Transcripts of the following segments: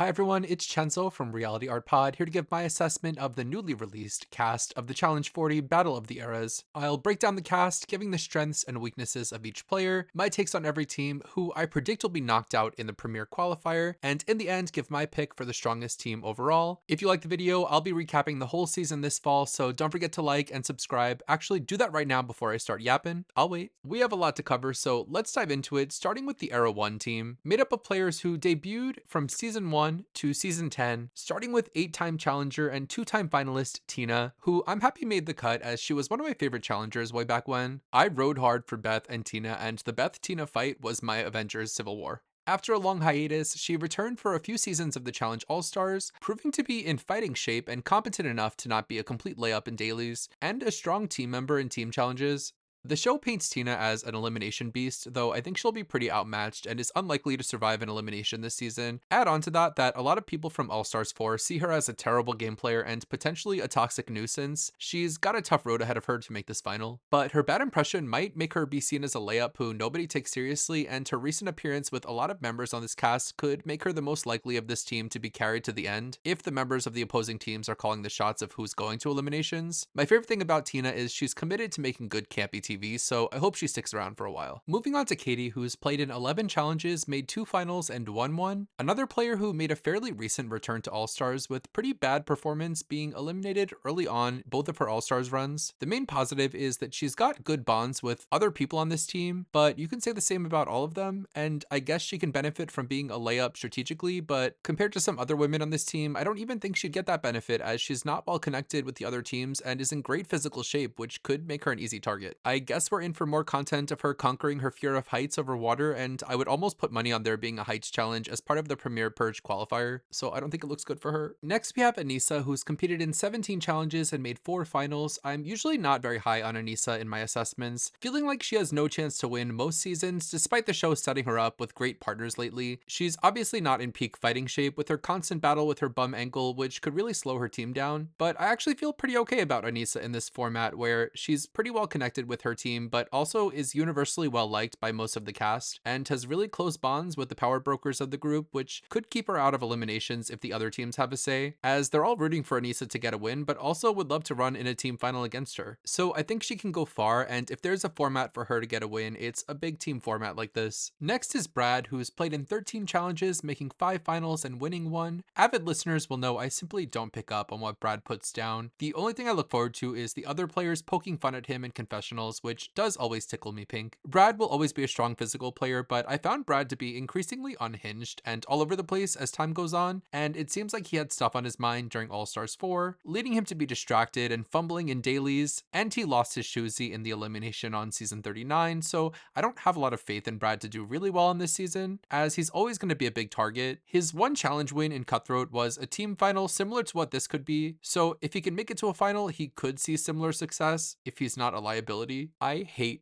Hi everyone, it's Chenzo from Reality Art Pod, here to give my assessment of the newly released cast of the Challenge 40 Battle of the Eras. I'll break down the cast, giving the strengths and weaknesses of each player, my takes on every team, who I predict will be knocked out in the Premier Qualifier, and in the end give my pick for the strongest team overall. If you like the video, I'll be recapping the whole season this fall, so don't forget to like and subscribe. Actually, do that right now before I start yapping. I'll wait. We have a lot to cover, so let's dive into it, starting with the Era 1 team, made up of players who debuted from Season 1 to Season 10, starting with 8-time challenger and 2-time finalist Tina, who I'm happy made the cut as she was one of my favorite challengers way back when. I rode hard for Beth and Tina, and the Beth-Tina fight was my Avengers Civil War. After a long hiatus, she returned for a few seasons of the Challenge All-Stars, proving to be in fighting shape and competent enough to not be a complete layup in dailies, and a strong team member in team challenges. The show paints Tina as an elimination beast, though I think she'll be pretty outmatched and is unlikely to survive an elimination this season. Add on to that a lot of people from All Stars 4 see her as a terrible game player and potentially a toxic nuisance. She's got a tough road ahead of her to make this final, but her bad impression might make her be seen as a layup who nobody takes seriously, and her recent appearance with a lot of members on this cast could make her the most likely of this team to be carried to the end if the members of the opposing teams are calling the shots of who's going to eliminations. My favorite thing about Tina is she's committed to making good campy TV, so I hope she sticks around for a while. Moving on to Katie, who's played in 11 challenges, made 2 finals, and won one. Another player who made a fairly recent return to All-Stars with pretty bad performance, being eliminated early on both of her All-Stars runs. The main positive is that she's got good bonds with other people on this team, but you can say the same about all of them, and I guess she can benefit from being a layup strategically, but compared to some other women on this team, I don't even think she'd get that benefit as she's not well connected with the other teams and is in great physical shape, which could make her an easy target. I guess we're in for more content of her conquering her fear of heights over water, and I would almost put money on there being a heights challenge as part of the Premier Purge qualifier, so I don't think it looks good for her. Next we have Anissa, who's competed in 17 challenges and made 4 finals. I'm usually not very high on Anissa in my assessments, feeling like she has no chance to win most seasons despite the show setting her up with great partners lately. She's obviously not in peak fighting shape with her constant battle with her bum ankle, which could really slow her team down, but I actually feel pretty okay about Anissa in this format where she's pretty well connected with her team, but also is universally well liked by most of the cast, and has really close bonds with the power brokers of the group, which could keep her out of eliminations if the other teams have a say, as they're all rooting for Anissa to get a win, but also would love to run in a team final against her. So I think she can go far, and if there's a format for her to get a win, it's a big team format like this. Next is Brad, who's played in 13 challenges, making 5 finals and winning 1. Avid listeners will know I simply don't pick up on what Brad puts down. The only thing I look forward to is the other players poking fun at him in confessionals, which does always tickle me pink. Brad will always be a strong physical player, but I found Brad to be increasingly unhinged and all over the place as time goes on, and it seems like he had stuff on his mind during All Stars 4, leading him to be distracted and fumbling in dailies, and he lost his shoesy in the elimination on season 39, so I don't have a lot of faith in Brad to do really well in this season, as he's always going to be a big target. His one challenge win in Cutthroat was a team final similar to what this could be, so if he can make it to a final, he could see similar success if he's not a liability. I hate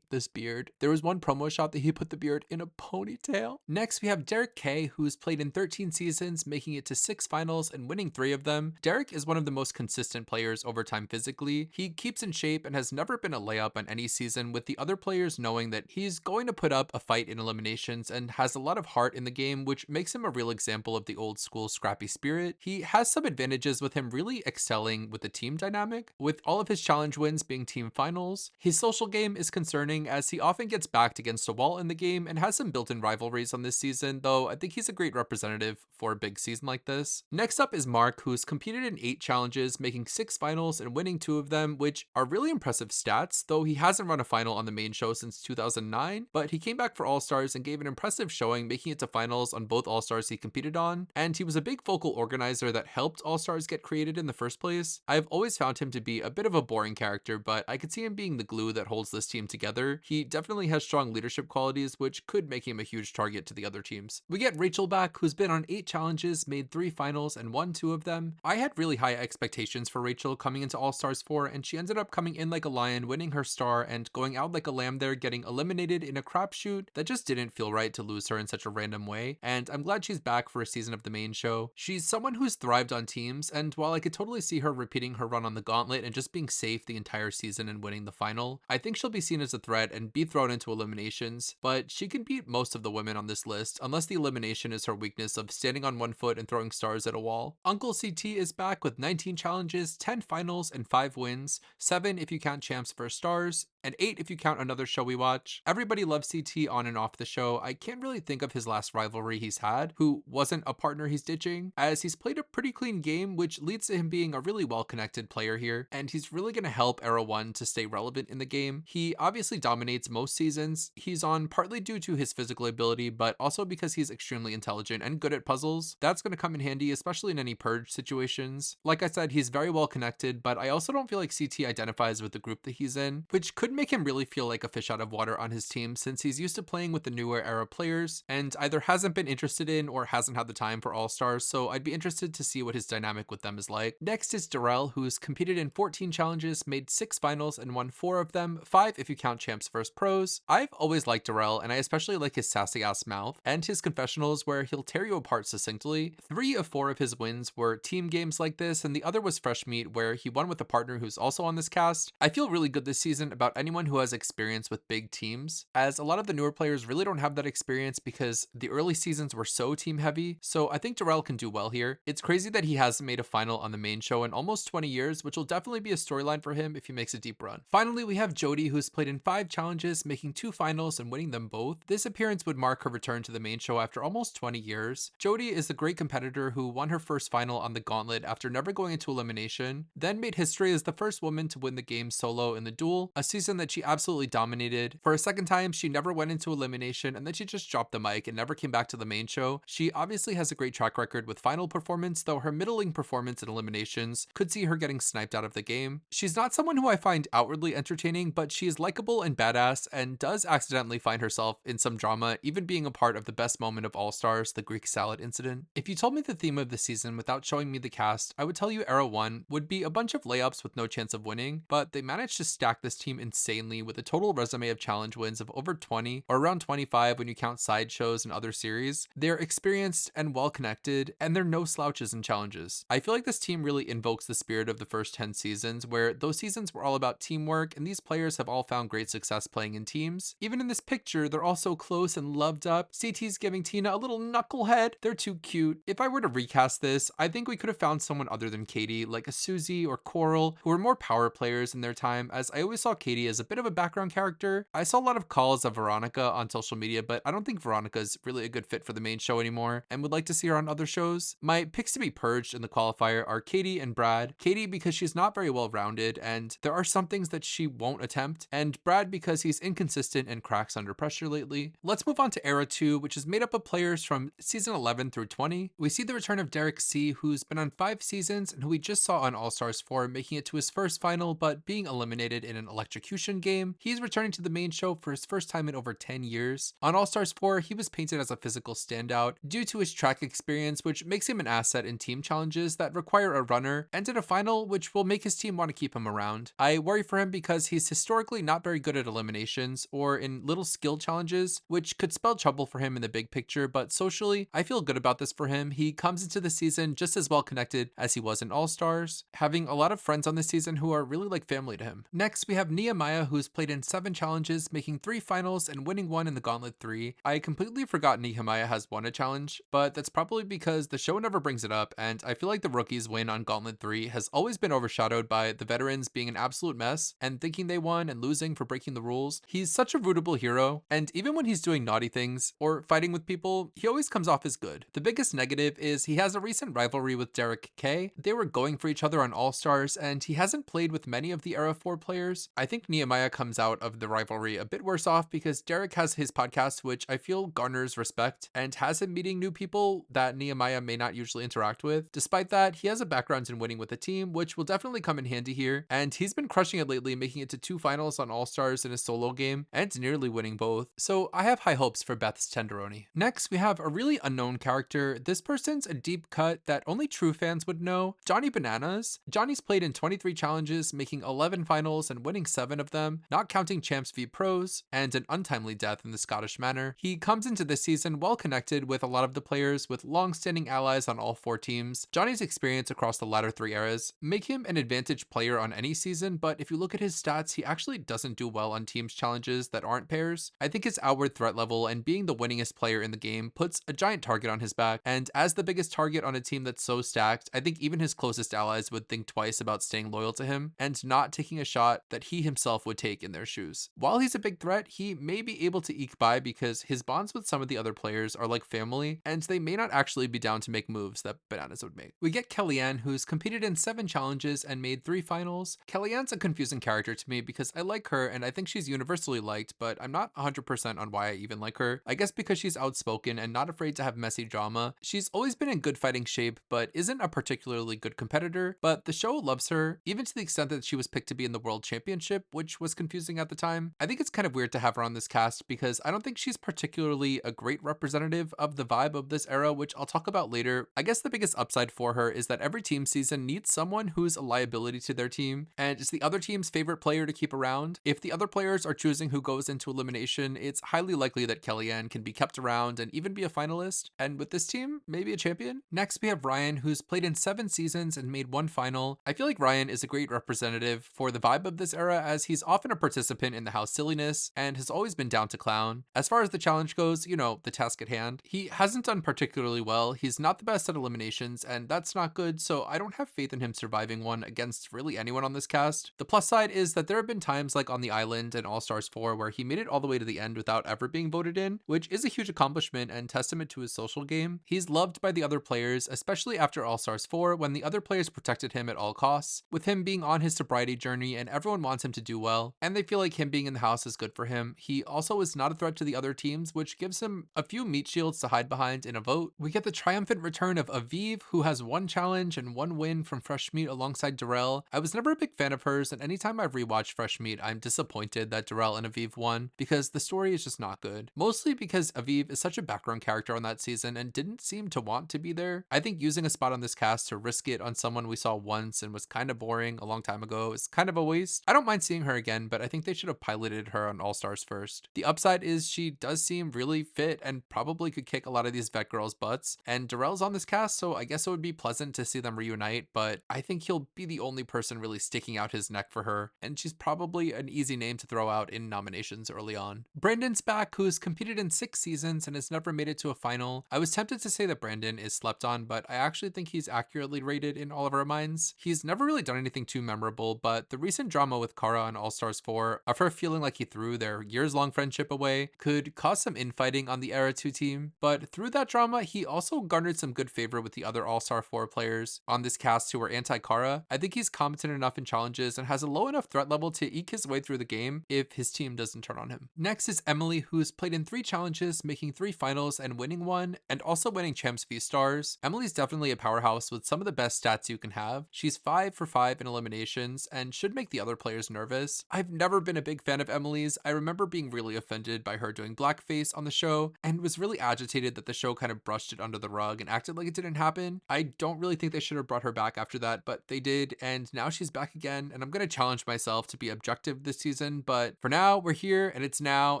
this beard. There was one promo shot that he put the beard in a ponytail. Next, we have Derek K, who's played in 13 seasons, making it to 6 finals and winning 3 of them. Derek is one of the most consistent players over time physically. He keeps in shape and has never been a layup on any season, with the other players knowing that he's going to put up a fight in eliminations and has a lot of heart in the game, which makes him a real example of the old school scrappy spirit. He has some advantages with him really excelling with the team dynamic, with all of his challenge wins being team finals. His social game is concerning as he often gets backed against a wall in the game and has some built-in rivalries on this season, though I think he's a great representative for a big season like this. Next up is Mark, who's competed in 8 challenges, making 6 finals and winning 2 of them, which are really impressive stats, though he hasn't run a final on the main show since 2009, but he came back for All-Stars and gave an impressive showing, making it to finals on both All-Stars he competed on, and he was a big vocal organizer that helped All-Stars get created in the first place. I've always found him to be a bit of a boring character, but I could see him being the glue that holds this team together. He definitely has strong leadership qualities, which could make him a huge target to the other teams. We get Rachel back, who's been on 8 challenges, made 3 finals, and won 2 of them. I had really high expectations for Rachel coming into All-Stars 4, and she ended up coming in like a lion, winning her star, and going out like a lamb there, getting eliminated in a crapshoot that just didn't feel right to lose her in such a random way, and I'm glad she's back for a season of the main show. She's someone who's thrived on teams, and while I could totally see her repeating her run on the gauntlet and just being safe the entire season and winning the final, final, I think she'll be seen as a threat and be thrown into eliminations, but she can beat most of the women on this list, unless the elimination is her weakness of standing on one foot and throwing stars at a wall. Uncle CT is back with 19 challenges, 10 finals, and 5 wins, 7 if you count Champs vs Stars, and 8 if you count another show we watch. Everybody loves CT on and off the show. I can't really think of his last rivalry he's had, who wasn't a partner he's ditching, as he's played a pretty clean game, which leads to him being a really well-connected player here, and he's really going to help Era 1 to stay relevant in the game. He obviously dominates most seasons he's on, partly due to his physical ability, but also because he's extremely intelligent and good at puzzles. That's going to come in handy, especially in any purge situations. Like I said, he's very well connected, but I also don't feel like CT identifies with the group that he's in, which could make him really feel like a fish out of water on his team, since he's used to playing with the newer Era players and either hasn't been interested in or hasn't had the time for All-Stars, so I'd be interested to see what his dynamic with them is like. Next is Darrell, who's competed in 14 challenges, made 6 finals and won 4 of them, 5 if you count Champs vs Pros. I've always liked Darrell, and I especially like his sassy ass mouth and his confessionals where he'll tear you apart succinctly. 3 of 4 of his wins were team games like this, and the other was Fresh Meat, where he won with a partner who's also on this cast. I feel really good this season about anyone who has experience with big teams, as a lot of the newer players really don't have that experience because the early seasons were so team heavy, so I think Darrell can do well here. It's crazy that he hasn't made a final on the main show in almost 20 years, which will definitely be a storyline for him if he makes a deep run. Finally, we have Jody, who's played in 5 challenges, making 2 finals and winning them both. This appearance would mark her return to the main show after almost 20 years. Jody is a great competitor who won her first final on the Gauntlet after never going into elimination, then made history as the first woman to win the game solo in the duel, a season that she absolutely dominated. For a second time, she never went into elimination, and then she just dropped the mic and never came back to the main show. She obviously has a great track record with final performance, though her middling performance in eliminations could see her getting sniped out of the game. She's not someone who I find outwardly entertaining, but she is likable and badass, and does accidentally find herself in some drama, even being a part of the best moment of All-Stars, the Greek salad incident. If you told me the theme of the season without showing me the cast, I would tell you Era 1 would be a bunch of layups with no chance of winning, but they managed to stack this team insanely with a total resume of challenge wins of over 20, or around 25 when you count sideshows and other series. They're experienced and well connected, and they're no slouches in challenges. I feel like this team really invokes the spirit of the first 10 seasons, where those seasons were all about teamwork, and these players have all found great success playing in teams. Even in this picture, they're all so close and loved up. CT's giving Tina a little knucklehead. They're too cute. If I were to recast this, I think we could have found someone other than Katie, like a Susie or Coral, who were more power players in their time, as I always saw Katie as a bit of a background character. I saw a lot of calls of Veronica on social media, but I don't think Veronica's really a good fit for the main show anymore, and would like to see her on other shows. My picks to be purged in the qualifier are Katie and Brad. Katie because she's not very well rounded, and there are some things that she won't attempt, and Brad because he's inconsistent and cracks under pressure lately. Let's move on to Era 2, which is made up of players from season 11 through 20. We see the return of Derek C, who's been on 5 seasons and who we just saw on All-Stars 4, making it to his first final, but being eliminated in an electrocution game. He's returning to the main show for his first time in over 10 years. On All-Stars 4, he was painted as a physical standout due to his track experience, which makes him an asset in team challenges that require a runner, and in a final, which will make his team want to keep him around. I worry for him because he's historically not very good at eliminations or in little skill challenges, which could spell trouble for him in the big picture, but socially, I feel good about this for him. He comes into the season just as well connected as he was in All-Stars, having a lot of friends on this season who are really like family to him. Next, we have Nehemiah, who's played in 7 challenges, making 3 finals and winning 1 in the Gauntlet 3. I completely forgot Nehemiah has won a challenge, but that's probably because the show never brings it up, and I feel like the rookies' win on Gauntlet 3 has always been overshadowed by the veterans being an absolute mess and thinking they won and losing for breaking the rules. He's such a rootable hero, and even when he's doing naughty things or fighting with people, he always comes off as good. The biggest negative is he has a recent rivalry with Derek K. They were going for each other on All-Stars, and he hasn't played with many of the Era 4 players. I think Nehemiah comes out of the rivalry a bit worse off because Derek has his podcast, which I feel garners respect, and has him meeting new people that Nehemiah may not usually interact with. Despite that, he has a background in winning with a team, which will definitely come in handy here, and he's been crushing it lately, making it to 2 finals on All-Stars in a solo game, and nearly winning both. So I have high hopes for Beth's Tenderoni. Next, we have a really unknown character. This person's a deep cut that only true fans would know, Johnny Bananas. Johnny's played in 23 challenges, making 11 finals and winning 7 of of them, not counting Champs v Pros and an untimely death in the Scottish manor. He comes into this season well connected with a lot of the players, with long-standing allies on all 4 teams. Johnny's experience across the latter 3 eras make him an advantage player on any season, but if you look at his stats, he actually doesn't do well on teams challenges that aren't pairs. I think his outward threat level and being the winningest player in the game puts a giant target on his back, and as the biggest target on a team that's so stacked, I think even his closest allies would think twice about staying loyal to him and not taking a shot that he himself would take in their shoes. While he's a big threat, he may be able to eke by because his bonds with some of the other players are like family, and they may not actually be down to make moves that Bananas would make. We get Kellyanne, who's competed in 7 challenges and made 3 finals. Kellyanne's a confusing character to me because I like her and I think she's universally liked, but I'm not 100% on why I even like her. I guess because she's outspoken and not afraid to have messy drama. She's always been in good fighting shape, but isn't a particularly good competitor, but the show loves her, even to the extent that she was picked to be in the World Championship, which was confusing at the time. I think it's kind of weird to have her on this cast because I don't think she's particularly a great representative of the vibe of this era, which I'll talk about later. I guess the biggest upside for her is that every team season needs someone who's a liability to their team, and is the other team's favorite player to keep around. If the other players are choosing who goes into elimination, it's highly likely that Kellyanne can be kept around and even be a finalist, and with this team, maybe a champion. Next, we have Ryan, who's played in 7 seasons and made 1 final. I feel like Ryan is a great representative for the vibe of this era, as he's often a participant in the house silliness and has always been down to clown. As far as the challenge goes, you know, the task at hand, he hasn't done particularly well. He's not the best at eliminations, and that's not good, so I don't have faith in him surviving one against really anyone on this cast. The plus side is that there have been times like on the island and All Stars 4 where he made it all the way to the end without ever being voted in, which is a huge accomplishment and testament to his social game. He's loved by the other players, especially after All Stars 4 when the other players protected him at all costs, with him being on his sobriety journey and everyone wants him to do well, and they feel like him being in the house is good for him. He also is not a threat to the other teams, which gives him a few meat shields to hide behind in a vote. We get the triumphant return of Aviv, who has 1 challenge and 1 win from Fresh Meat alongside Darrell. I was never a big fan of hers, and anytime I've rewatched Fresh Meat, I'm disappointed that Darrell and Aviv won because the story is just not good. Mostly because Aviv is such a background character on that season and didn't seem to want to be there. I think using a spot on this cast to risk it on someone we saw once and was kind of boring a long time ago is kind of a waste. I don't mind seeing her again, but I think they should have piloted her on All Stars first. The upside is she does seem really fit and probably could kick a lot of these vet girls' butts, and Darrell's on this cast, so I guess it would be pleasant to see them reunite, but I think he'll be the only person really sticking out his neck for her, and she's probably an easy name to throw out in nominations early on. Brandon's back, who's competed in 6 seasons and has never made it to a final. I was tempted to say that Brandon is slept on, but I actually think he's accurately rated in all of our minds. He's never really done anything too memorable, but the recent drama with Kara on All Stars 4, of her feeling like he threw their years-long friendship away, could cause some infighting on the Era 2 team, but through that drama, he also garnered some good favor with the other All-Star 4 players on this cast who were anti-Kara. I think he's competent enough in challenges and has a low enough threat level to eke his way through the game if his team doesn't turn on him. Next is Emily, who's played in 3 challenges, making 3 finals and winning 1, and also winning Champs v Stars. Emily's definitely a powerhouse with some of the best stats you can have. She's 5 for 5 in eliminations and should make the other players nervous. I've never been a big fan of Emily's. I remember being really offended by her doing blackface on the show and was really agitated that the show kind of brushed it under the rug and acted like it didn't happen. I don't really think they should have brought her back after that, but they did, and now she's back again, and I'm gonna challenge myself to be objective this season, but for now, we're here, and it's now,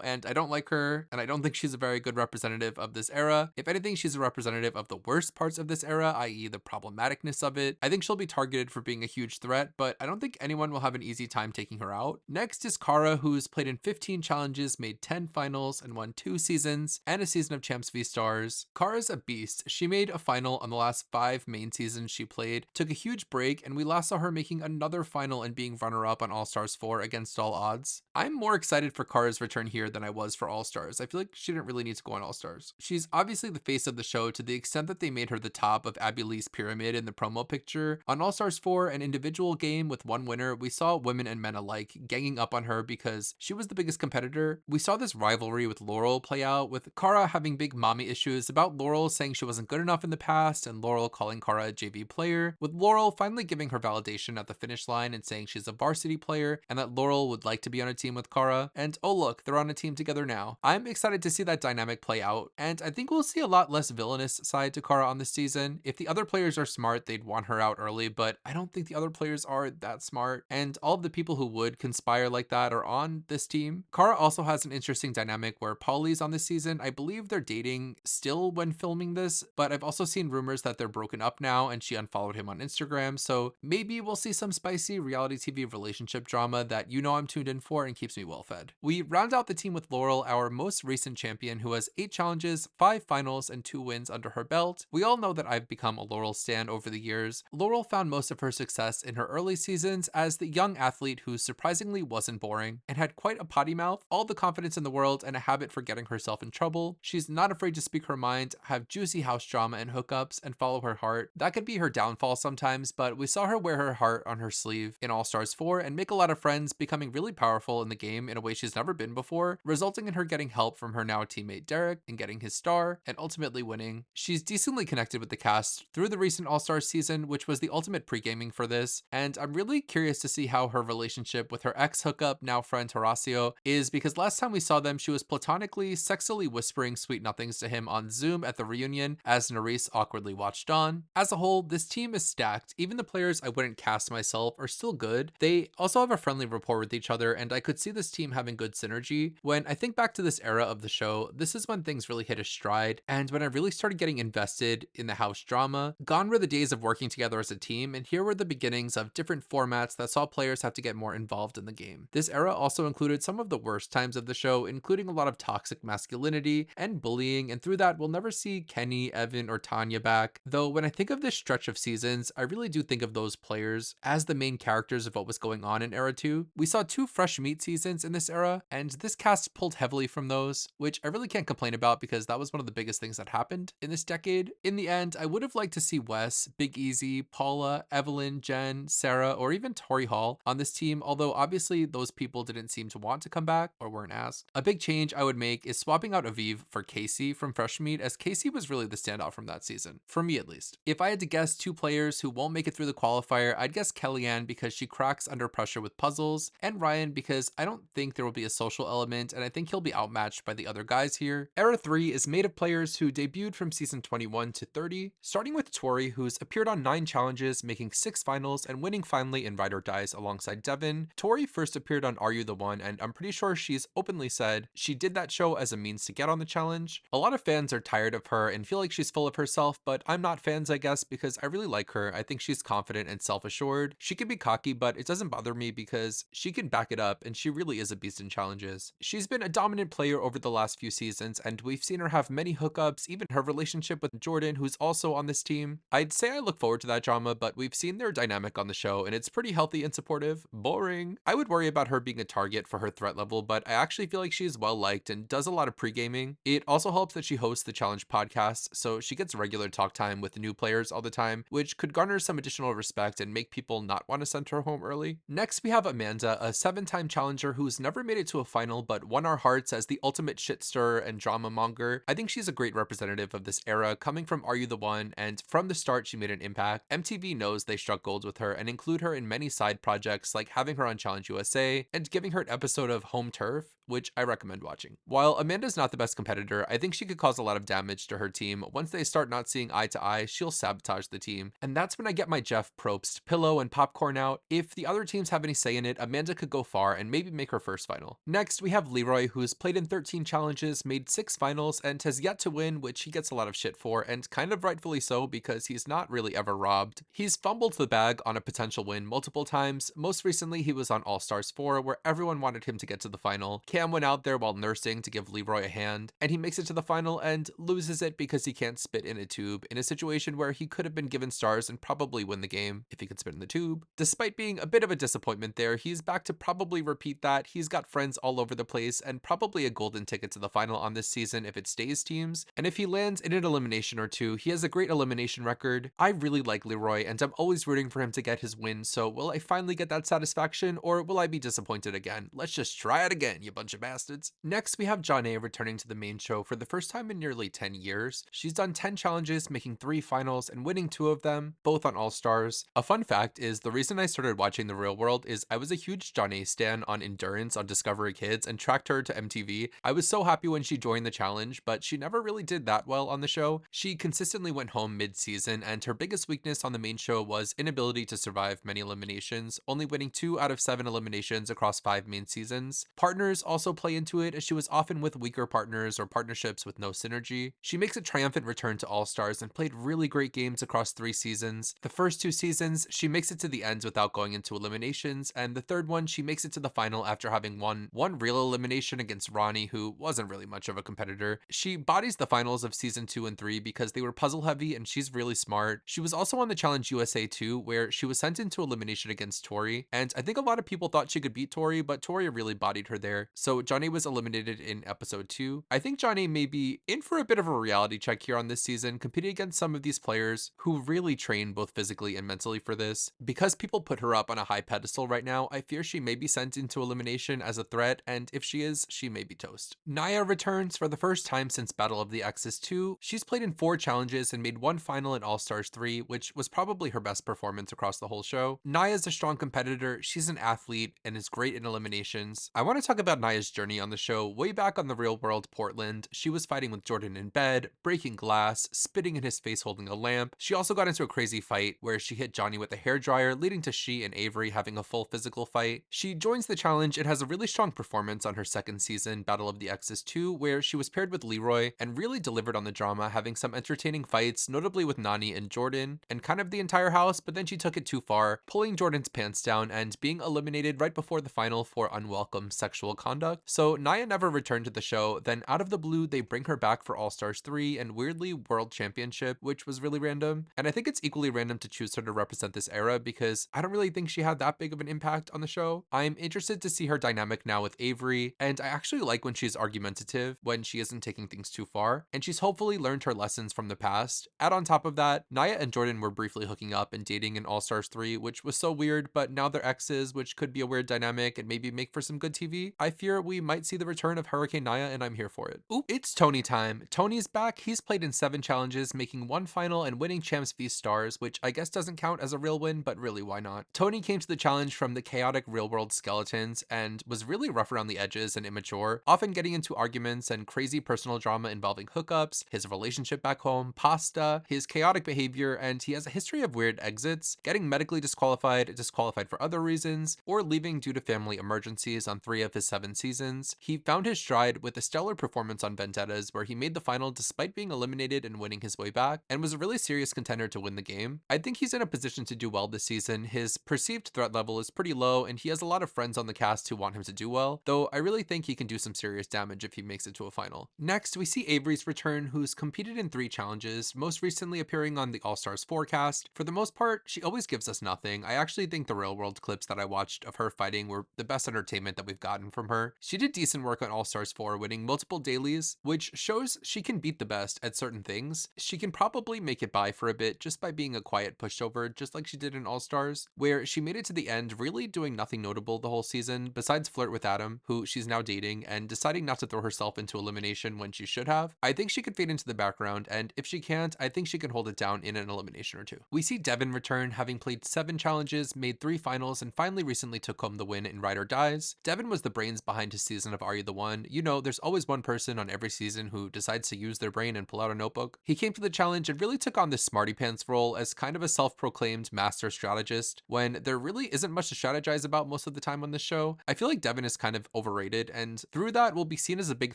and I don't like her, and I don't think she's a very good representative of this era. If anything, she's a representative of the worst parts of this era, i.e. the problematicness of it. I think she'll be targeted for being a huge threat, but I don't think anyone will have an easy time taking her out. Next is Kara, who's played in 15 challenges, made 10 finals, and won 2 seasons, and a season of Champs v Stars. Kara's a beast. She made a final on the last 5 main seasons she played, took a huge break, and we last saw her making another final and being runner-up on All Stars 4 against all odds. I'm more excited for Kara's return here than I was for All Stars. I feel like she didn't really need to go on All Stars. She's obviously the face of the show to the extent that they made her the top of Abby Lee's pyramid in the promo picture. On All Stars 4, an individual game with 1 winner, we saw women and men alike ganging up on her because she was the biggest competitor. We saw this rivalry with Laurel play out, with Kara having big mommy issues about Laurel saying she wasn't good enough in the past and Laurel calling Kara a JV player, with Laurel finally giving her validation at the finish line and saying she's a varsity player and that Laurel would like to be on a team with Kara, and oh look, they're on a team together now. I'm excited to see that dynamic play out, and I think we'll see a lot less villainous side to Kara on this season. If the other players are smart, they'd want her out early, but I don't think the other players are that smart, and all of the people who would conspire like that are on this team. Kara also has an interesting dynamic where Polly's on this season. I believe they're dating still when filming this, but I've also seen rumors that they're broken up now and she unfollowed him on Instagram. So maybe we'll see some spicy reality TV relationship drama that I'm tuned in for and keeps me well fed. We round out the team with Laurel, our most recent champion, who has 8 challenges, 5 finals, and 2 wins under her belt. We all know that I've become a Laurel stan over the years. Laurel found most of her success in her early seasons as the young athlete who surprisingly wasn't boring and had quite a potty mouth, all the confidence in the world, and a habit for getting herself in trouble. She's not afraid to speak her mind, have juicy house drama and hookups, and follow her heart. That could be her downfall sometimes, but we saw her wear her heart on her sleeve in All Stars 4 and make a lot of friends, becoming really powerful in the game in a way she's never been before, resulting in her getting help from her now teammate Derek and getting his star, and ultimately winning. She's decently connected with the cast through the recent All Stars season, which was the ultimate pre-gaming for this, and I'm really curious to see how her relationship with her ex-hookup, now friend Horacio, is, because last time we saw them, she was platonically, sexily whispering sweet nothings to him on Zoom at the reunion as Nerys awkwardly watched on. As a whole, this team is stacked. Even the players I wouldn't cast myself are still good. They also have a friendly rapport with each other, and I could see this team having good synergy. When I think back to this era of the show, this is when things really hit a stride, and when I really started getting invested in the house drama. Gone were the days of working together as a team, and here were the beginnings of different formats that saw players have to get more involved in the game. This era also included some of the worst times of the show, including a lot of toxic masculinity and bullying, and through that we'll never see Kenny, Evan, or Tanya back. Though when I think of this stretch of seasons, I really do think of those players as the main characters of what was going on in Era 2. We saw 2 fresh meat seasons in this era, and this cast pulled heavily from those, which I really can't complain about because that was one of the biggest things that happened in this decade. In the end, I would have liked to see Wes, Big Easy, Paula, Evelyn, Jen, Sarah, or even Tori Hall on this team, although obviously those people didn't seem to want to come back or weren't asked. A big change I would make is swapping out Aviv for Casey from Fresh Meat, as Casey was really the standout from that season, for me at least. If I had to guess 2 players who won't make it through the qualifier, I'd guess Kellyanne because she cracks under pressure with puzzles, and Ryan because I don't think there will be a social element, and I think he'll be outmatched by the other guys here. Era 3 is made of players who debuted from season 21 to 30, starting with Tori, who's appeared on 9 challenges, making 6 finals, and winning finally in Ride or Dies alongside Devin. Tori first appeared on Are You the One, and I'm pretty sure she's openly said she did that show as a means to get on the challenge. A lot of fans are tired of her and feel like she's full of herself, but I'm not fans, I guess, because I really like her. I think she's confident and self-assured. She can be cocky, but it doesn't bother me because she can back it up, and she really is a beast in challenges. She's been a dominant player over the last few seasons, and we've seen her have many hookups, even her relationship with Jordan, who's also on this team. I'd say I look forward to that drama, but we've seen their dynamic on the show, and it's pretty healthy and supportive. Boring. I would worry about her being a target for her threat level, but I actually feel like she's well liked and does a lot of pre-gaming. It also helps that she hosts the Challenge podcast, so she gets regular talk time with new players all the time, which could garner some additional respect and make people not want to send her home early. Next, we have Amanda, a 7-time challenger who's never made it to a final but won our hearts as the ultimate shit stirrer and drama monger. I think she's a great representative of this era, coming from Are You the One, and from the start she made an impact. MTV knows they struck gold with her and include her in many side projects, like having her on Challenge USA and giving her an episode of Home Turf, which I recommend watching. While Amanda's not the best competitor, I think she could cause a lot of damage to her team. Once they start not seeing eye to eye, she'll sabotage the team, and that's when I get my Jeff Probst pillow and popcorn out. If the other teams have any say in it, Amanda could go far and maybe make her first final. Next, we have Leroy, who's played in 13 challenges, made 6 finals, and has yet to win, which he gets a lot of shit for, and kind of rightfully so because he's not really ever robbed. He's fumbled the bag on a potential win multiple times. Most recently, he was on All Stars 4, where everyone wanted him to get to the final. Cam went out there while nursing to give Leroy a hand, and he makes it to the final and loses it because he can't spit in a tube, in a situation where he could have been given stars and probably win the game if he could spit in the tube. Despite being a bit of a disappointment there, he's back to probably repeat that. He's got friends all over the place and probably a golden ticket to the final on this season if it stays teams, and if he lands in an elimination or two, he has a great elimination record. I really like Leroy, and I'm always rooting for him to get his win, so will I finally get that satisfaction, or will I be disappointed again? Let's just try it again, you bunch bunch of bastards. Next, we have Janae returning to the main show for the first time in nearly 10 years. She's done 10 challenges, making 3 finals and winning 2 of them, both on All Stars. A fun fact is the reason I started watching The Real World is I was a huge Janae stan on Endurance on Discovery Kids and tracked her to MTV. I was so happy when she joined the challenge, but she never really did that well on the show. She consistently went home mid-season, and her biggest weakness on the main show was inability to survive many eliminations, only winning 2 out of 7 eliminations across 5 main seasons. Partners also play into it, as she was often with weaker partners or partnerships with no synergy. She makes a triumphant return to All Stars and played really great games across 3 seasons. The first 2 seasons, she makes it to the ends without going into eliminations, and the third one, she makes it to the final after having won one real elimination against Ronnie, who wasn't really much of a competitor. She bodies the finals of season 2 and 3 because they were puzzle heavy and she's really smart. She was also on the Challenge USA 2, where she was sent into elimination against Tori, and I think a lot of people thought she could beat Tori, but Tori really bodied her there. So Johnny was eliminated in episode 2. I think Johnny may be in for a bit of a reality check here on this season, competing against some of these players who really train both physically and mentally for this. Because people put her up on a high pedestal right now, I fear she may be sent into elimination as a threat, and if she is, she may be toast. Naya returns for the first time since Battle of the Exes 2. She's played in 4 challenges and made 1 final in All Stars 3, which was probably her best performance across the whole show. Naya's a strong competitor, she's an athlete, and is great in eliminations. I want to talk about Naya's journey on the show. Way back on The Real World Portland, she was fighting with Jordan in bed, breaking glass, spitting in his face holding a lamp. She also got into a crazy fight where she hit Johnny with a hairdryer, leading to she and Avery having a full physical fight. She joins the challenge and has a really strong performance on her second season, Battle of the Exes 2, where she was paired with Leroy and really delivered on the drama, having some entertaining fights, notably with Nani and Jordan, and kind of the entire house, but then she took it too far, pulling Jordan's pants down and being eliminated right before the final for unwelcome sexual conduct. So Naya never returned to the show. Then out of the blue, they bring her back for All Stars 3 and weirdly World Championship, which was really random. And I think it's equally random to choose her to represent this era because I don't really think she had that big of an impact on the show. I'm interested to see her dynamic now with Avery, and I actually like when she's argumentative, when she isn't taking things too far, and she's hopefully learned her lessons from the past. Add on top of that, Naya and Jordan were briefly hooking up and dating in All Stars 3, which was so weird, but now they're exes, which could be a weird dynamic and maybe make for some good TV. I fear we might see the return of Hurricane Naya, and I'm here for it. Oop, it's Tony time. Tony's back. He's played in 7 challenges, making 1 final and winning Champs v Stars, which I guess doesn't count as a real win, but really why not? Tony came to the challenge from the chaotic Real World Skeletons and was really rough around the edges and immature, often getting into arguments and crazy personal drama involving hookups, his relationship back home, pasta, his chaotic behavior, and he has a history of weird exits, getting medically disqualified, disqualified for other reasons, or leaving due to family emergencies on 3 of his 7 seasons. He found his stride with a stellar performance on Vendettas, where he made the final despite being eliminated and winning his way back, and was a really serious contender to win the game. I think he's in a position to do well this season. His perceived threat level is pretty low, and he has a lot of friends on the cast who want him to do well, though I really think he can do some serious damage if he makes it to a final. Next, we see Avery's return, who's competed in 3 challenges, most recently appearing on the All Stars forecast. For the most part, she always gives us nothing. I actually think the Real World clips that I watched of her fighting were the best entertainment that we've gotten from her. She did decent work on All Stars 4, winning multiple dailies, which shows she can beat the best at certain things. She can probably make it by for a bit just by being a quiet pushover, just like she did in All Stars, where she made it to the end really doing nothing notable the whole season, besides flirt with Adam, who she's now dating, and deciding not to throw herself into elimination when she should have. I think she could fade into the background, and if she can't, I think she can hold it down in an elimination or 2. We see Devin return, having played 7 challenges, made 3 finals, and finally recently took home the win in Ride or Dies. Devin was the brains behind his season of Are You the One? You know, there's always one person on every season who decides to use their brain and pull out a notebook. He came to the challenge and really took on this smarty pants role as kind of a self-proclaimed master strategist, when there really isn't much to strategize about most of the time on this show. I feel like Devin is kind of overrated, and through that will be seen as a big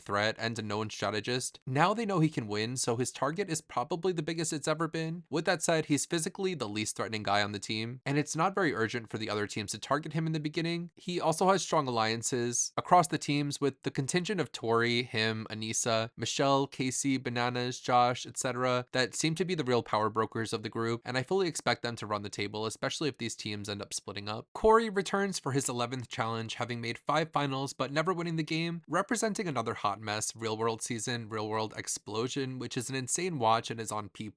threat and a known strategist. Now they know he can win, so his target is probably the biggest it's ever been. With that said, he's physically the least threatening guy on the team, and it's not very urgent for the other teams to target him in the beginning. He also has strong alliances across the teams with the contingent of Tori, him, Anissa, Michelle, Casey, Bananas, Josh, etc. that seem to be the real power brokers of the group, and I fully expect them to run the table, especially if these teams end up splitting up. Corey returns for his 11th challenge, having made 5 finals but never winning the game, representing another hot mess Real World season, Real World Explosion, which is an insane watch and is on P+.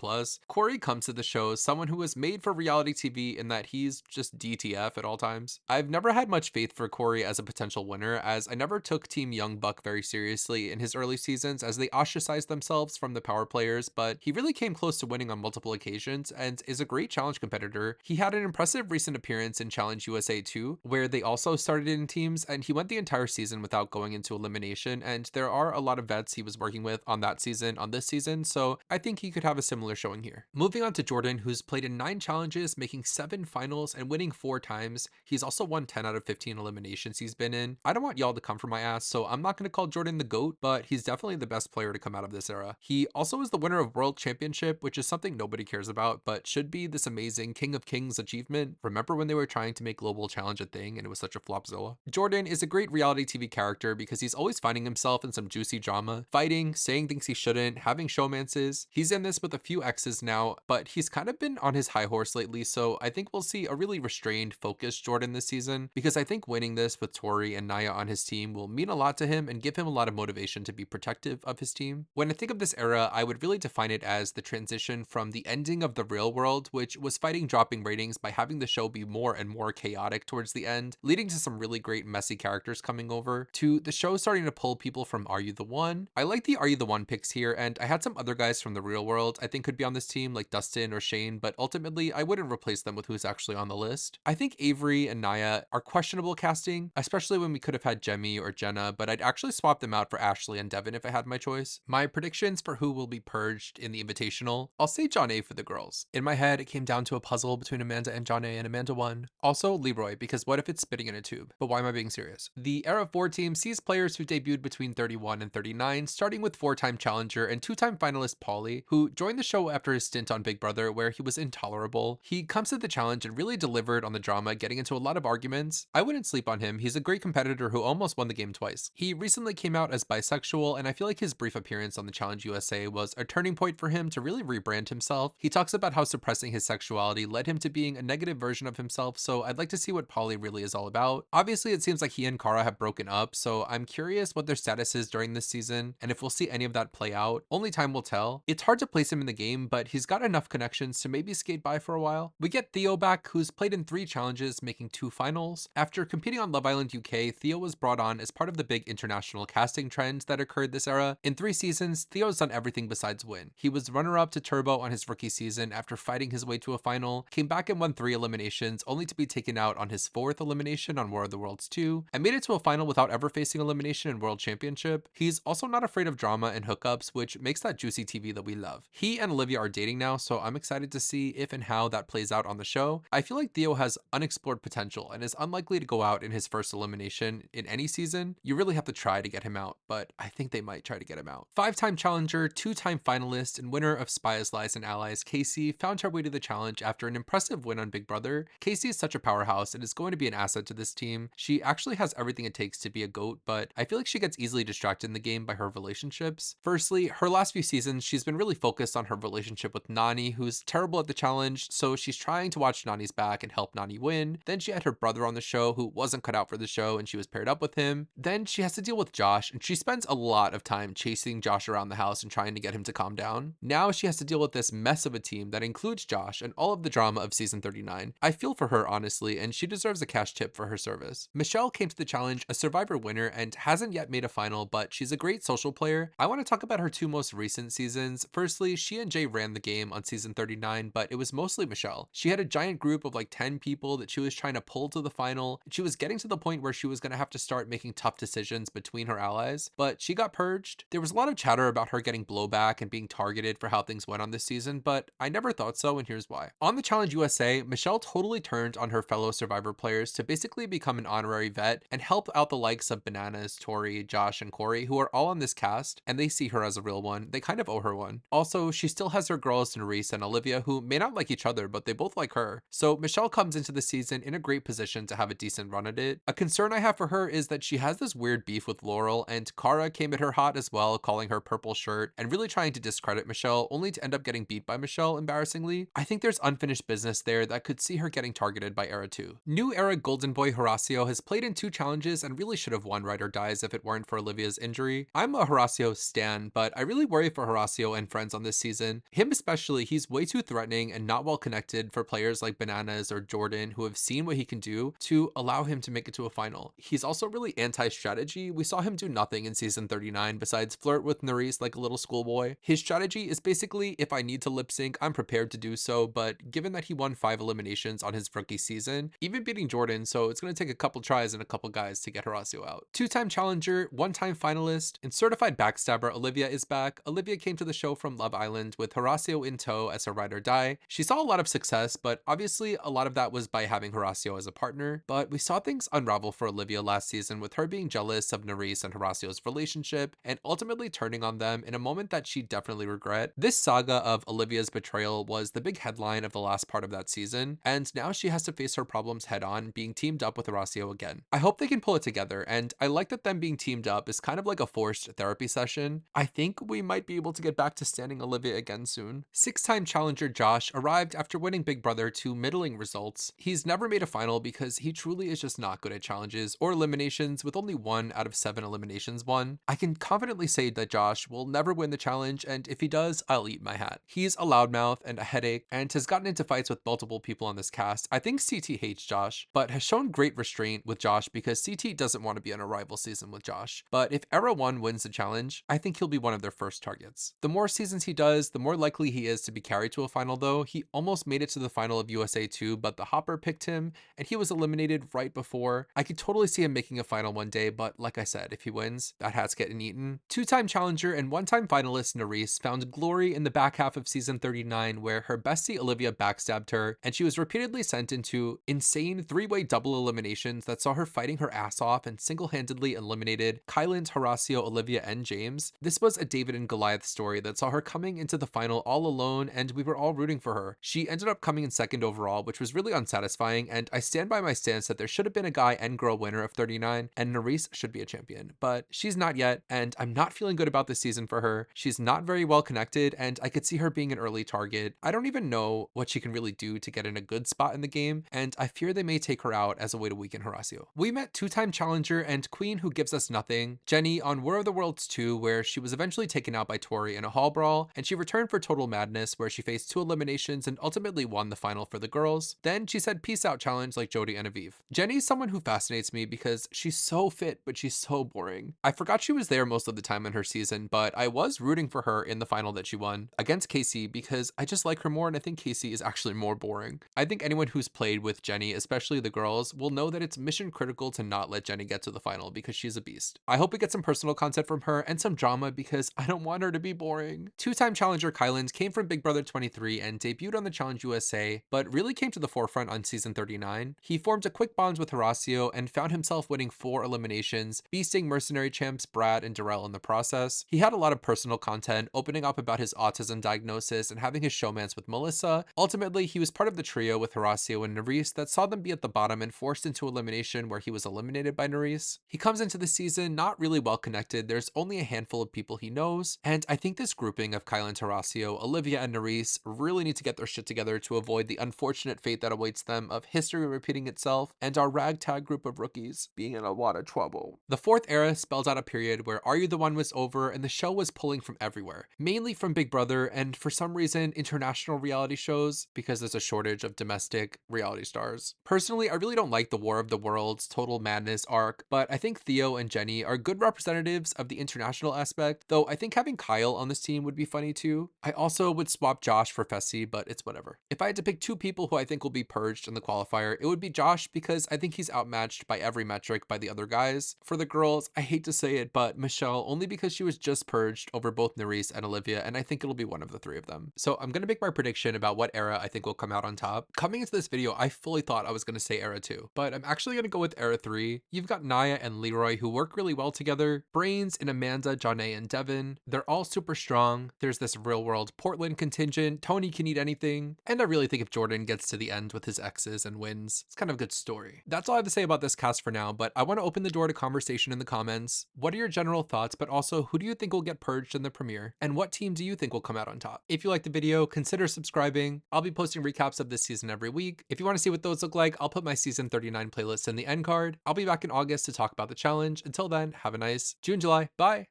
Corey comes to the show as someone who was made for reality TV in that he's just DTF at all times. I've never had much faith for Corey as a potential winner, as because I never took Team Young Buck very seriously in his early seasons as they ostracized themselves from the power players, but he really came close to winning on multiple occasions and is a great challenge competitor. He had an impressive recent appearance in Challenge USA 2, where they also started in teams, and he went the entire season without going into elimination, and there are a lot of vets he was working with on that season, on this season, so I think he could have a similar showing here. Moving on to Jordan, who's played in 9 challenges, making 7 finals and winning 4 times. He's also won 10 out of 15 eliminations he's been in. I don't want y'all to come for my ass, so I'm not going to call Jordan the GOAT, but he's definitely the best player to come out of this era. He also is the winner of World Championship, which is something nobody cares about, but should be this amazing King of Kings achievement. Remember when they were trying to make Global Challenge a thing and it was such a flopzilla? Jordan is a great reality TV character because he's always finding himself in some juicy drama, fighting, saying things he shouldn't, having showmances. He's in this with a few exes now, but he's kind of been on his high horse lately, so I think we'll see a really restrained, focused Jordan this season, because I think winning this with Tori and Naya on his team will mean a lot to him and give him a lot of motivation to be protective of his team. When I think of this era, I would really define it as the transition from the ending of The Real World, which was fighting dropping ratings by having the show be more and more chaotic towards the end, leading to some really great messy characters coming over, to the show starting to pull people from Are You the One? I like the Are You the One picks here, and I had some other guys from The Real World I think could be on this team, like Dustin or Shane, but ultimately I wouldn't replace them with who's actually on the list. I think Avery and Naya are questionable casting, especially when we could have had Jemmy or Jenna, but I'd actually swap them out for Ashley and Devin if I had my choice. My predictions for who will be purged in the Invitational: I'll say John A for the girls. In my head, it came down to a puzzle between Amanda and John A, and Amanda won. Also Leroy, because what if it's spitting in a tube? But why am I being serious? The Era 4 team sees players who debuted between 31 and 39, starting with 4-time challenger and 2-time finalist Pauly, who joined the show after his stint on Big Brother where he was intolerable. He comes to the challenge and really delivered on the drama, getting into a lot of arguments. I wouldn't sleep on him. He's a great competitor who almost won the game twice. He recently came out as bisexual, and I feel like his brief appearance on the Challenge USA was a turning point for him to really rebrand himself. He talks about how suppressing his sexuality led him to being a negative version of himself, so I'd like to see what Pauly really is all about. Obviously, it seems like he and Cara have broken up, so I'm curious what their status is during this season, and if we'll see any of that play out. Only time will tell. It's hard to place him in the game, but he's got enough connections to maybe skate by for a while. We get Theo back, who's played in 3 challenges, making 2 finals. After competing on Love Island UK, Theo was brought on as part of the big international casting trend that occurred this era. In 3 seasons, Theo's done everything besides win. He was runner-up to Turbo on his rookie season after fighting his way to a final, came back and won 3 eliminations, only to be taken out on his 4th elimination on War of the Worlds 2, and made it to a final without ever facing elimination in World Championship. He's also not afraid of drama and hookups, which makes that juicy TV that we love. He and Olivia are dating now, so I'm excited to see if and how that plays out on the show. I feel like Theo has unexplored potential and is unlikely to go out in his first elimination in any season. You really have to try to get him out, but I think they might try to get him out. 5-time challenger, 2-time finalist, and winner of Spies, Lies, and Allies, Casey found her way to the challenge after an impressive win on Big Brother. Casey is such a powerhouse and is going to be an asset to this team. She actually has everything it takes to be a GOAT, but I feel like she gets easily distracted in the game by her relationships. Firstly, her last few seasons, she's been really focused on her relationship with Nani, who's terrible at the challenge, so she's trying to watch Nani's back and help Nani win. Then she had her brother on the show who wasn't cut out for the show and she was paired up with him. Then she has to deal with Josh, and she spends a lot of time chasing Josh around the house and trying to get him to calm down. Now she has to deal with this mess of a team that includes Josh and all of the drama of season 39. I feel for her, honestly, and she deserves a cash tip for her service. Michelle came to the challenge a Survivor winner and hasn't yet made a final, but she's a great social player. I want to talk about her 2 most recent seasons. Firstly, she and Jay ran the game on season 39, but it was mostly Michelle. She had a giant group of like 10 people that she was trying to pull to the final. She was getting to the point where she was going to have to start making tough decisions between her allies, but she got purged. There was a lot of chatter about her getting blowback and being targeted for how things went on this season, but I never thought so, and here's why. On the Challenge USA, Michelle totally turned on her fellow Survivor players to basically become an honorary vet and help out the likes of Bananas, Tori, Josh, and Corey, who are all on this cast, and they see her as a real one. They kind of owe her one. Also, she still has her girls Nerys and Olivia, who may not like each other, but they both like her. So Michelle comes into the season in a great position to have a decent run at it. A concern I have for her is that she has this weird beef with Laurel, and Cara came at her hot as well, calling her purple shirt and really trying to discredit Michelle, only to end up getting beat by Michelle, embarrassingly. I think there's unfinished business there that could see her getting targeted by Era 2. New Era Golden Boy Horacio has played in 2 challenges and really should have won Ride or Dies if it weren't for Olivia's injury. I'm a Horacio stan, but I really worry for Horacio and friends on this season. Him especially, he's way too threatening and not well connected for players like Bananas or Jordan, who have seen what he can do, to allow him to make it to a final. He's also really anti-strategy. We saw him do nothing in season 39 besides flirt with Nerys like a little schoolboy. His strategy is basically, if I need to lip sync, I'm prepared to do so, but given that he won 5 eliminations on his rookie season, even beating Jordan, so it's going to take a couple tries and a couple guys to get Horacio out. Two-time challenger, one-time finalist, and certified backstabber Olivia is back. Olivia came to the show from Love Island with Horacio in tow as her ride or die. She saw a lot of success, but obviously a lot of that was by having Horacio as a partner, but we saw things unravel for Olivia last season with her being jealous of Nerys and Horacio's relationship and ultimately turning on them in a moment that she definitely regret. This saga of Olivia's betrayal was the big headline of the last part of that season, and now she has to face her problems head on, being teamed up with Horacio again. I hope they can pull it together, and I like that them being teamed up is kind of like a forced therapy session. I think we might be able to get back to standing Olivia again soon. Six-time challenger Josh arrived after winning Big Brother to middling results. He's never made a final because he truly is just not good at challenges or eliminations, with only 1 out of 7 eliminations won. I can confidently say that Josh will never win the challenge, and if he does, I'll eat my hat. He's a loudmouth and a headache and has gotten into fights with multiple people on this cast. I think CT hates Josh, but has shown great restraint with Josh because CT doesn't want to be on a rival season with Josh. But if Era 1 wins the challenge, I think he'll be one of their first targets. The more seasons he does, the more likely he is to be carried to a final though. He almost made it to the final of USA 2, but the Hopper picked him and he was eliminated right before. I could totally see him making a final one day, but like I said, if he wins, that hat's getting eaten. Two-time challenger and one-time finalist Nerys found glory in the back half of season 39 where her bestie Olivia backstabbed her and she was repeatedly sent into insane 3-way double eliminations that saw her fighting her ass off and single-handedly eliminated Kyland, Horacio, Olivia, and James. This was a David and Goliath story that saw her coming into the final all alone and we were all rooting for her. She ended up coming in second overall, which was really unsatisfying, and I stand by my stance that there should have been a guy and girl winner of 39 and Nerys should be a champion, but she's not yet and I'm not feeling good about this season for her. She's not very well connected and I could see her being an early target. I don't even know what she can really do to get in a good spot in the game, and I fear they may take her out as a way to weaken Horacio. We met two-time challenger and queen who gives us nothing, Jenny, on War of the Worlds 2, where she was eventually taken out by Tori in a hall brawl, and she returned for Total Madness where she faced 2 eliminations and ultimately won the final for the girls. Then she said peace out challenge like Jody and Aviv. Jenny's someone who fascinates me because she's so fit, but she's so boring. I forgot she was there most of the time in her season, but I was rooting for her in the final that she won against Casey because I just like her more and I think Casey is actually more boring. I think anyone who's played with Jenny, especially the girls, will know that it's mission critical to not let Jenny get to the final because she's a beast. I hope we get some personal content from her and some drama because I don't want her to be boring. Two-time challenger Kyland came from Big Brother 23 and debuted on the Challenge USA, but really came to the forefront on season 39. He formed a quick bond with Horacio and found himself winning 4 eliminations, beasting mercenary champs Brad and Darrell in the process. He had a lot of personal content, opening up about his autism diagnosis and having his showmance with Melissa. Ultimately, he was part of the trio with Horacio and Nerys that saw them be at the bottom and forced into elimination where he was eliminated by Nerys. He comes into the season not really well connected. There's only a handful of people he knows, and I think this grouping of Kyland, Horacio, Olivia, and Nerys really need to get their shit together to avoid the unfortunate fate that awaits them of history repeating itself and our ragtag group of rookies being in a lot of trouble. The 4th era spells out a period where Are You the One was over and the show was pulling from everywhere, mainly from Big Brother and for some reason international reality shows because there's a shortage of domestic reality stars. Personally, I really don't like the War of the Worlds Total Madness arc, but I think Theo and Jenny are good representatives of the international aspect, though I think having Kyle on this team would be funny too. I also would swap Josh for Fessy, but it's whatever. If I had to pick 2 people who I think will be purged in the qualifier, it would be Josh because I think he's outmatched by every metric by the other guys. For the girls, I hate to say it, but Michelle, only because she was just purged over both Nerys and Olivia, and I think it'll be one of the 3 of them. So I'm gonna make my prediction about what era I think will come out on top. Coming into this video, I fully thought I was gonna say era 2, but I'm actually gonna go with era 3. You've got Naya and Leroy who work really well together, brains in Amanda, Janae, and Devin. They're all super strong. There's this real world Portland contingent. Tony can eat anything, and I really think if Jordan gets to the end with his exes and wins, it's kind of a good story. That's all I have to say about this cast for now, but I want to open the door to conversation in the comments. What are your general thoughts, but also who do you think will get purged in the premiere, and what team do you think will come out on top? If you like the video, consider subscribing. I'll be posting recaps of this season every week. If you want to see what those look like, I'll put my season 39 playlist in the end card. I'll be back in August to talk about the challenge. Until then, have a nice June, July. Bye!